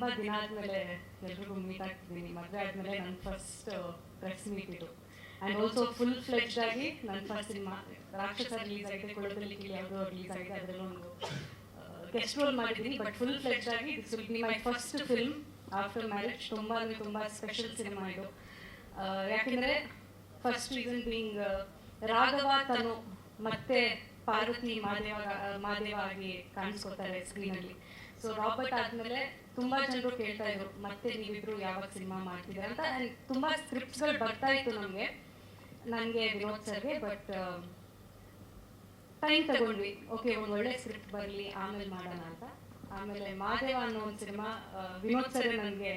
ತುಂಬ ದಿನ ಆದಮೇಲೆ ಎಲ್ರಿಗೂ ಮೀಟ್ ಆಗ್ತಿದ್ದೀನಿ. ಮದುವೆ ಆದಮೇಲೆ ನನ್ನ ಫಸ್ಟ್ ಪ್ರೆಸ್ ಮೀಟ್ ಇದು. ಆ್ಯಂಡ್ ಆಲ್ಸೋ ಫುಲ್ ಫ್ಲೆಜ್ಡ್ ಆಗಿ ನನ್ನ ಫಸ್ಟ್ ಸಿನಿಮಾ ರಾಕ್ಷಸ ರಿಲೀಸ್ ಆಗಿದೆ, ಕುಳದಲ್ಲಿ ಕಿಳಿ ಯಾವುದೋ ರಿಲೀಸ್ ಆಗಿದೆ, ಅದರಲ್ಲಿ ಒಂದು ಗೆಸ್ಟ್ ರೋಲ್ ಮಾಡಿದ್ದೀನಿ. ಬಟ್ ಫುಲ್ ಫ್ಲೆಜ್ಡ್ ಆಗಿ this will be my first film after marriage. ತುಂಬ ಸ್ಪೆಷಲ್ ಸಿನಿಮಾ ಇದು. ಯಾಕೆಂದರೆ ಫಸ್ಟ್ ರೀಸನ್ ಬೀಯಿಂಗ್ ರಾಘವ ತನು ಮತ್ತೆ ಪಾರ್ವತಿ ಮಾದೇವ ಆಗಿ ಕಾಣಿಸ್ಕೊತಾರೆ ಸ್ಕ್ರೀನಲ್ಲಿ. ಸೊ ರಾಬರ್ಟ್ ಆದಮೇಲೆ ತುಂಬ ಜನರು ಕೇಳ್ತಾ ಇದ್ರು ಮತ್ತೆ ನೀವಿಬ್ರು ಯಾವಾಗ ಸಿನಿಮಾ ಮಾಡ್ತಿದ್ದೀರ ಅಂತ. ಆ್ಯಂಡ್ ತುಂಬ ಸ್ಕ್ರಿಪ್ಟ್ಸ್ಗಳು ಬರ್ತಾ ಇತ್ತು ನನಗೆ ವಿನೋದ್ ಸರ್ಗೆ. ಬಟ್ ಟೈಮ್ ತಗೊಂಡ್ವಿ, ಓಕೆ ಒಂದು ಒಳ್ಳೆ ಸ್ಕ್ರಿಪ್ಟ್ ಬರಲಿ ಆಮೇಲೆ ಮಾಡೋಣ ಅಂತ. ಆಮೇಲೆ ಮಾದೇವ ಅನ್ನೋ ಒಂದು ಸಿನಿಮಾ ವಿನೋದ್ ಸರ್ ನನಗೆ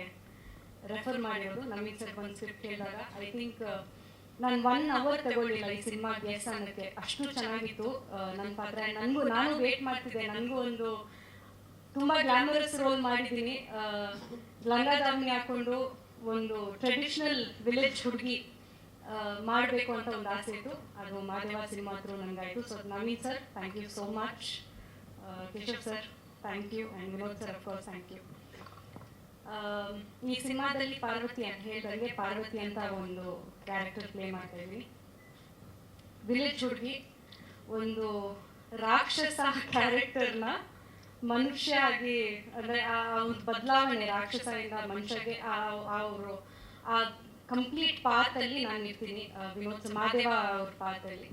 ರೆಫರ್ ಮಾಡಿರೋದು. ನಮೀನ್ ಸರ್ ಒಂದು ಸ್ಕ್ರಿಪ್ಟ್ ಹೇಳಿದಾಗ ಐ ಥಿಂಕ್ ನಾನು 1 hour ತಗೊಳ್ಳಿಲ್ಲ ಈ ಸಿನಿಮಾಗೆ ಎಸ್ ಅನ್ನೋಕ್ಕೆ, ಅಷ್ಟು ಚೆನ್ನಾಗಿತ್ತು ನನ್ನ ಪಾತ್ರ. ನಾನು ವೇಟ್ ಮಾಡ್ತಿದ್ದೆ. ನನಗೂ ಒಂದು ತುಂಬ ಗ್ಲಾಮರಸ್ ರೋಲ್ ಮಾಡಿದ್ದೀನಿ. ಲಂಗಾದಾವಣಿ ಹಾಕೊಂಡು ಒಂದು ಟ್ರೆಡಿಷನಲ್ ವಿಲೇಜ್ ಹುಡುಗಿ ಮಾಡಬೇಕು ಅಂತ ಒಂದು ಆಸೆ ಇತ್ತು. ಅದು ಮಾದೇವ ಸಿನಿಮಾ ಥ್ರೂ ನನಗಾಯಿತು. So Naveen sir thank you so much, Keshav sir thank you, and Vinod sir of course thank you. ಈ ಸಿನಿಮಾದಲ್ಲಿ ಪಾರ್ವತಿ ಅಂತ ಹೇಳಿದಂಗೆ ಪಾರ್ವತಿ ಅಂತ ಒಂದು ಕ್ಯಾರೆಕ್ಟರ್ ಪ್ಲೇ ಮಾಡ್ತಾ ಇದ್ದೀನಿ. ವಿಲೇಜ್ ಹುಡುಗಿ ಒಂದು ರಾಕ್ಷಸ ಕ್ಯಾರೆಕ್ಟರ್ನ ಮನುಷ್ಯ ಆಗಿ, ಅಂದರೆ ಆ ಒಂದು ಬದಲಾವಣೆ ರಾಕ್ಷಸದಿಂದ ಮನುಷ್ಯಗೆ ಅವರು ಆ ಕಂಪ್ಲೀಟ್ ಪಾತಲ್ಲಿ ನಾನು ಇರ್ತೀನಿ, ವಿನೋದ್ ಮಾದೇವ ಅವ್ರ ಪಾತಲ್ಲಿ.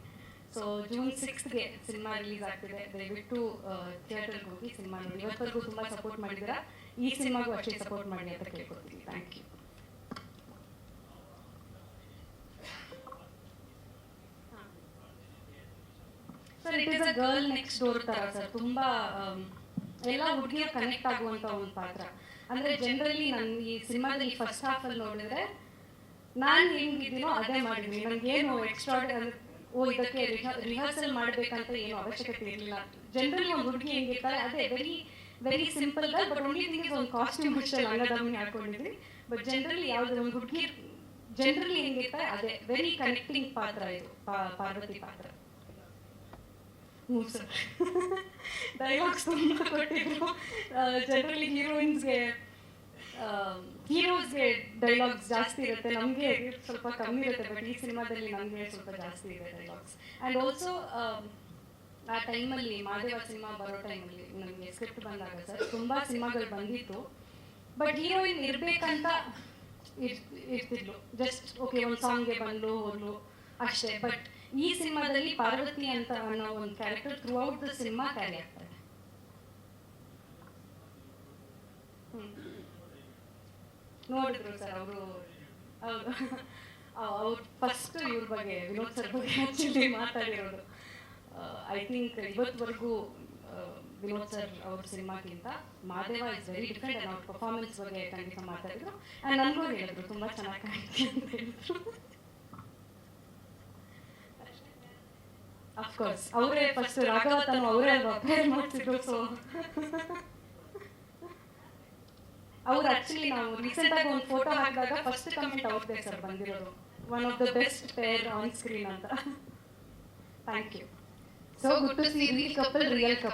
So June 6th cinema release ಆಗ್ತಿದೆ. ದಯವಿಟ್ಟು ಥಿಯೇಟರ್ಗೆ ಹೋಗಿ ಸಿನಿಮಾ ನೋಡಿ. ಇವತ್ತವರೆಗೂ ತುಂಬ ಸಪೋರ್ಟ್ ಮಾಡಿದ್ದೀರಾ, ಈ ಸಿನಿಮಾಗೂ ಅಷ್ಟೇ ಸಪೋರ್ಟ್ ಮಾಡಿ ಅಂತ ಕೇಳ್ಕೊತೀನಿ. Thank you. Sir it is a girl next door ಥರ ಸರ್. ತುಂಬ ಎಲ್ಲ ಹುಡುಗಿಯರು ಕನೆಕ್ಟ್ ಆಗುವಂಥ ಒಂದು ಪಾತ್ರ. ಅಂದರೆ ಜನರಲಿ ನಾನು ಈ ಸಿನಿಮಾದಲ್ಲಿ ಫಸ್ಟ್ ಹಾಫಲ್ಲಿ ನೋಡಿದ್ರೆ ನಾನು ಹೆಂಗಿದ್ದೀನೋ ಅದೇ ಮಾಡಿದ್ದೀನಿ. ನನಗೇನು ಎಕ್ಸ್ಟ್ರಾ ಇದಕ್ಕೆ ರಿಹರ್ಸಲ್ ಮಾಡಬೇಕಂತ ಏನು ಅವಶ್ಯಕತೆ ಇರಲಿಲ್ಲ. ಜನರಲಿ ಒಂದು ಹುಡುಗಿ ಹೆಂಗಿರ್ತಾರೆ ಅದೇ very simple girl. But only thing is ಒಂದು ಕಾಸ್ಟ್ಯೂಮ್ ಅಷ್ಟೇ ಲಂಗಾದಾವಣಿ ಹಾಕೊಂಡಿದ್ದೀನಿ. ಬಟ್ ಜನರಲಿ ಯಾವುದೇ ಒಂದು ಹುಡುಗಿ ಜನರಲಿ ಹೆಂಗಿರ್ತಾರೆ ಅದೇ ವೆರಿ ಕನೆಕ್ಟಿಂಗ್ ಪಾತ್ರ ಇದು ಪಾರ್ವತಿ ಪಾತ್ರ. ಹ್ಞೂ ಸರ್, ಡೈಲಾಗ್ಸ್ ತುಂಬ ಕೊಟ್ಟಿದ್ರು. ಜನರಲಿ ಹೀರೋಸ್ಗೆ ಡೈಲಾಗ್ಸ್ ಜಾಸ್ತಿ ಇರುತ್ತೆ, ನಮಗೆ ಸ್ವಲ್ಪ ಕಮ್ಮಿ ಇರುತ್ತೆ. ಬಟ್ ಈ ಸಿನಿಮಾದಲ್ಲಿ ನಮಗೆ ಸ್ವಲ್ಪ ಜಾಸ್ತಿ ಇದೆ ಡೈಲಾಗ್ಸ್. ಆ್ಯಂಡ್ ಆಲ್ಸೋ ಆ ಟೈಮಲ್ಲಿ ಮಾದೇವ ಸಿನಿಮಾ ಬರೋ ಟೈಮಲ್ಲಿ ನನಗೆ ಸ್ಕ್ರಿಪ್ಟ್ ಬಂದಾಗ ಸರ್ ತುಂಬ ಸಿನಿಮಾಗಳು ಬಂದಿತ್ತು. ಬಟ್ ಹೀರೋಯಿನ್ ಇರಬೇಕಂತ ಇರ್ತಿದ್ಲು, ಜಸ್ಟ್ ಓಕೆ ಒಂದು ಸಾಂಗ್ಗೆ ಬಂದು ಹೋದ್ಲು ಅಷ್ಟೇ. ಬಟ್ ಈ ಸಿನಿಮಾದಲ್ಲಿ ಪಾರ್ವತಿ ಅಂತ ಅನ್ನೋ ಒಂದು character throughout the cinema carry ಆಗ್ತಾರೆ. ನೋಡಿದ್ರು ಸರ್ ಅವ್ರು ಫಸ್ಟ್ ಇವ್ರ ಬಗ್ಗೆ ವಿನೋದ್ ಸರ್ ಬಗ್ಗೆ ಆ್ಯಕ್ಚುಲಿ ಮಾತಾಡಿರೋದು. ಐ ಥಿಂಕ್ ಇವತ್ತುವರೆಗೂ ವಿನೋದ್ ಸರ್ ಅವ್ರ ಸಿನಿಮಾಗಿಂತ Madeva is very different. And ಅವ್ರ ಪರ್ಫಾರ್ಮೆನ್ಸ್ ಬಗ್ಗೆ ಖಂಡಿತ ಮಾತಾಡಿದ್ರು. ಆ್ಯಂಡ್ ನನಗೂ ಹೇಳಿದ್ರು ತುಂಬ ಚೆನ್ನಾಗಿ ಕಾಣಿಸ್ತು ಅಂತ ಹೇಳಿದ್ರು. ಅಫ್ಕೋರ್ಸ್ ಅವರೇ ಫಸ್ಟ್ ರಾಘವ ತನು ಅವರೇ ಅಲ್ವಾ ಪ್ರೇರ್ ಮಾಡ್ತಿದ್ರು. ಸೊ ಅವ್ರು ಆಕ್ಚುಲಿ ನಾವು ರೀಸೆಂಟ್ ಆಗಿ ಒಂದು ಫೋಟೋ ಹಾಕಿದಾಗ ಫಸ್ಟ್ ಕಮೆಂಟ್ ಅವ್ರದ್ದೇ ಸರ್ ಬಂದಿರೋದು, one of the best pair on screen ಅಂತ. Thank you. So good to see real couple, real couple.